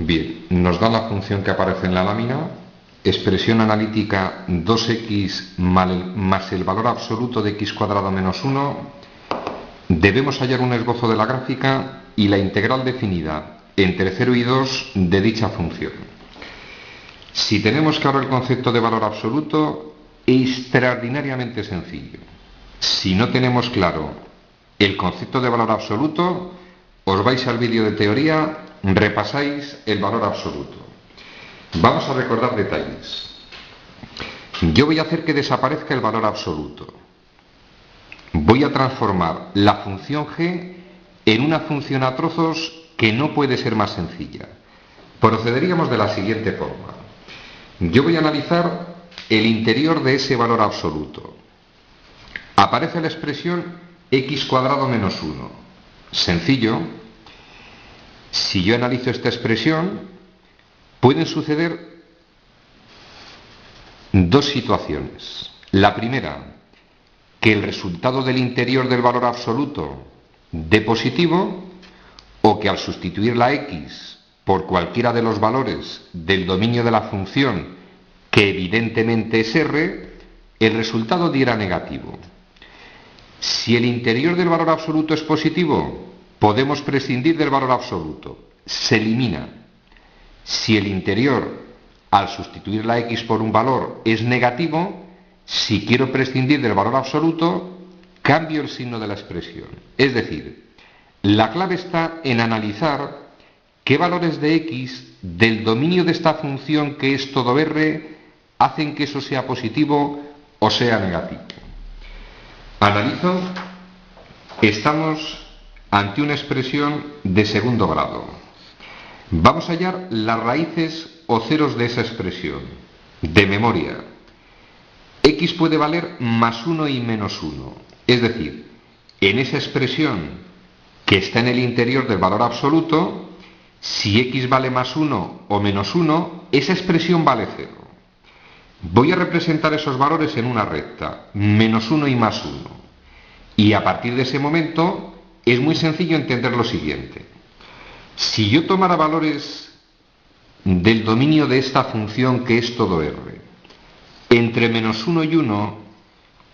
Bien, nos da la función que aparece en la lámina, expresión analítica 2x más el valor absoluto de x cuadrado menos 1. Debemos hallar un esbozo de la gráfica y la integral definida entre 0 y 2 de dicha función. Si tenemos claro el concepto de valor absoluto, es extraordinariamente sencillo. Si no tenemos claro el concepto de valor absoluto, os vais al vídeo de teoría, repasáis el valor absoluto. Vamos a recordar detalles. Yo voy a hacer que desaparezca el valor absoluto. Voy a transformar la función g en una función a trozos que no puede ser más sencilla. Procederíamos de la siguiente forma. Yo voy a analizar el interior de ese valor absoluto. Aparece la expresión x cuadrado menos 1. Sencillo. Si yo analizo esta expresión, pueden suceder dos situaciones. La primera, que el resultado del interior del valor absoluto dé positivo, o que al sustituir la x por cualquiera de los valores del dominio de la función, que evidentemente es r, el resultado diera negativo. Si el interior del valor absoluto es positivo, podemos prescindir del valor absoluto. Se elimina. Si el interior, al sustituir la x por un valor, es negativo, si quiero prescindir del valor absoluto, cambio el signo de la expresión. Es decir, la clave está en analizar qué valores de x del dominio de esta función que es todo r hacen que eso sea positivo o sea negativo. Analizo. Estamos ante una expresión de segundo grado. Vamos a hallar las raíces o ceros de esa expresión. De memoria. X puede valer más 1 y menos 1. Es decir, en esa expresión que está en el interior del valor absoluto, si x vale más 1 o menos 1, esa expresión vale 0. Voy a representar esos valores en una recta, menos 1 y más 1. Y a partir de ese momento es muy sencillo entender lo siguiente. Si yo tomara valores del dominio de esta función que es todo r, entre menos 1 y 1,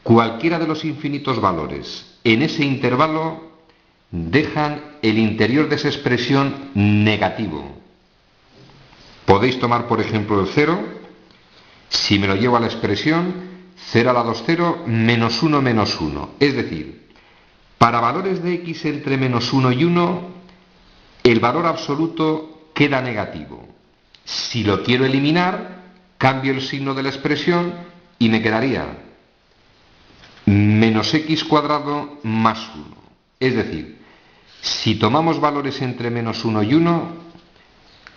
cualquiera de los infinitos valores en ese intervalo dejan el interior de esa expresión negativo. Podéis tomar, por ejemplo, el 0. Si me lo llevo a la expresión, 0 a la 2, 0, menos 1, menos 1. Es decir, para valores de x entre menos 1 y 1, el valor absoluto queda negativo. Si lo quiero eliminar, cambio el signo de la expresión y me quedaría menos x cuadrado más 1. Es decir, si tomamos valores entre menos 1 y 1,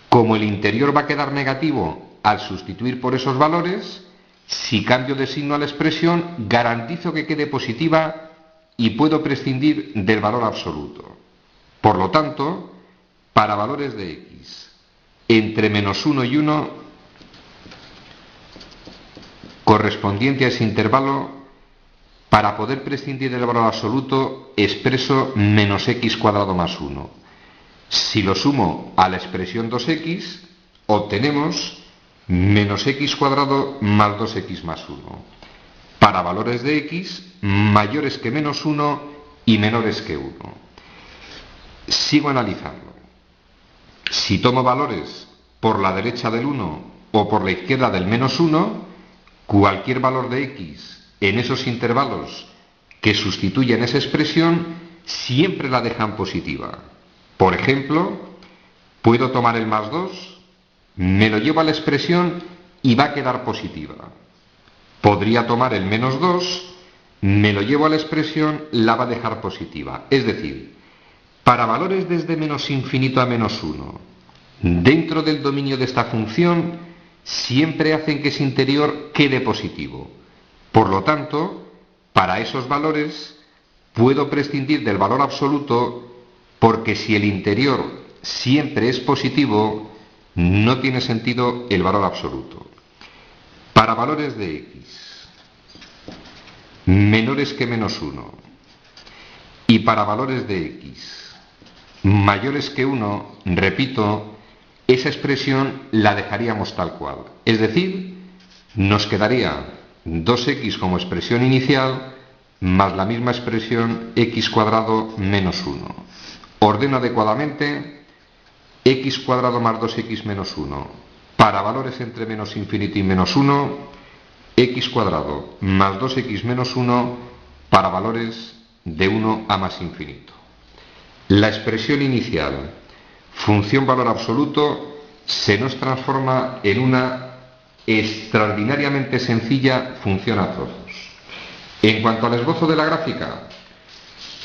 como el interior va a quedar negativo al sustituir por esos valores, si cambio de signo a la expresión, garantizo que quede positiva y puedo prescindir del valor absoluto. Por lo tanto, para valores de x entre menos 1 y 1, correspondiente a ese intervalo, para poder prescindir del valor absoluto, expreso menos x cuadrado más 1. Si lo sumo a la expresión 2x, obtenemos menos x cuadrado más 2x más 1. Para valores de x mayores que menos 1 y menores que 1. Sigo analizando. Si tomo valores por la derecha del 1 o por la izquierda del menos 1, cualquier valor de x en esos intervalos que sustituyen esa expresión siempre la dejan positiva. Por ejemplo, puedo tomar el más 2, me lo llevo a la expresión y va a quedar positiva. Podría tomar el menos 2, me lo llevo a la expresión, la va a dejar positiva. Es decir, para valores desde menos infinito a menos 1, dentro del dominio de esta función, siempre hacen que ese interior quede positivo. Por lo tanto, para esos valores puedo prescindir del valor absoluto, porque si el interior siempre es positivo, no tiene sentido el valor absoluto. Para valores de x menores que menos 1 y para valores de x mayores que 1, repito, esa expresión la dejaríamos tal cual. Es decir, nos quedaría 2x como expresión inicial más la misma expresión x cuadrado menos 1. Ordeno adecuadamente x cuadrado más 2x menos 1. Para valores entre menos infinito y menos 1, x cuadrado más 2x menos 1 para valores de 1 a más infinito. La expresión inicial, función valor absoluto, se nos transforma en una extraordinariamente sencilla función a trozos. En cuanto al esbozo de la gráfica,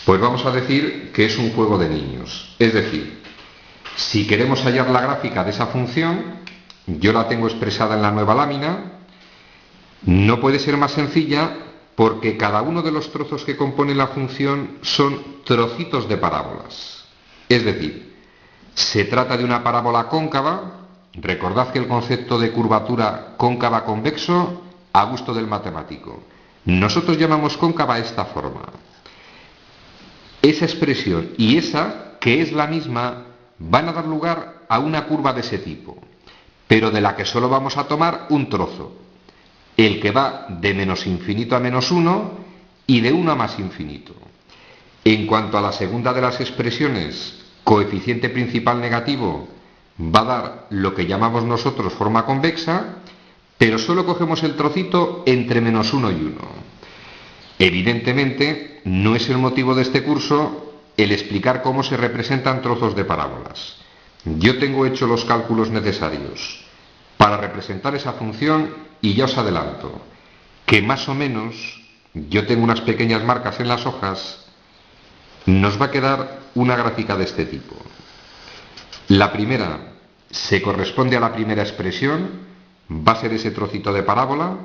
pues vamos a decir que es un juego de niños. Es decir, si queremos hallar la gráfica de esa función, yo la tengo expresada en la nueva lámina. No puede ser más sencilla porque cada uno de los trozos que componen la función son trocitos de parábolas. Es decir, se trata de una parábola cóncava. Recordad que el concepto de curvatura cóncava-convexo a gusto del matemático. Nosotros llamamos cóncava a esta forma. Esa expresión y esa, que es la misma, van a dar lugar a una curva de ese tipo, pero de la que solo vamos a tomar un trozo, el que va de menos infinito a menos 1 y de 1 a más infinito. En cuanto a la segunda de las expresiones, coeficiente principal negativo, va a dar lo que llamamos nosotros forma convexa, pero solo cogemos el trocito entre menos 1 y 1. Evidentemente, no es el motivo de este curso el explicar cómo se representan trozos de parábolas. Yo tengo hecho los cálculos necesarios para representar esa función y ya os adelanto que más o menos, yo tengo unas pequeñas marcas en las hojas, nos va a quedar una gráfica de este tipo. La primera se corresponde a la primera expresión, va a ser ese trocito de parábola,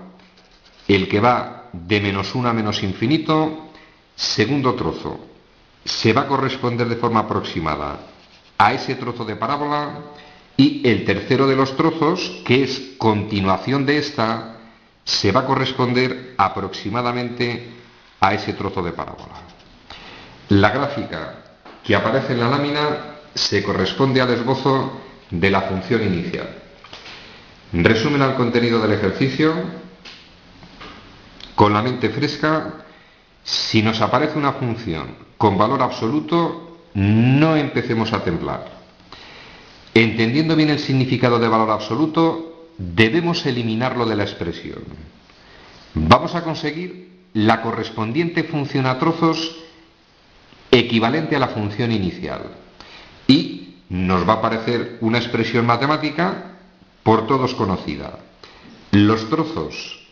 el que va de menos 1 a menos infinito. Segundo trozo se va a corresponder de forma aproximada a ese trozo de parábola, y el tercero de los trozos, que es continuación de esta, se va a corresponder aproximadamente a ese trozo de parábola. La gráfica que aparece en la lámina se corresponde al esbozo de la función inicial. Resumen al contenido del ejercicio. Con la mente fresca, si nos aparece una función con valor absoluto, no empecemos a temblar. Entendiendo bien el significado de valor absoluto, debemos eliminarlo de la expresión. Vamos a conseguir la correspondiente función a trozos equivalente a la función inicial. Y nos va a aparecer una expresión matemática por todos conocida. Los trozos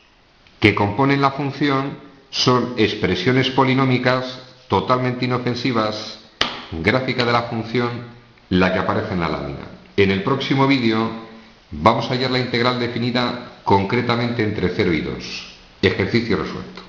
que componen la función son expresiones polinómicas totalmente inofensivas, gráfica de la función, la que aparece en la lámina. En el próximo vídeo vamos a hallar la integral definida concretamente entre 0 y 2. Ejercicio resuelto.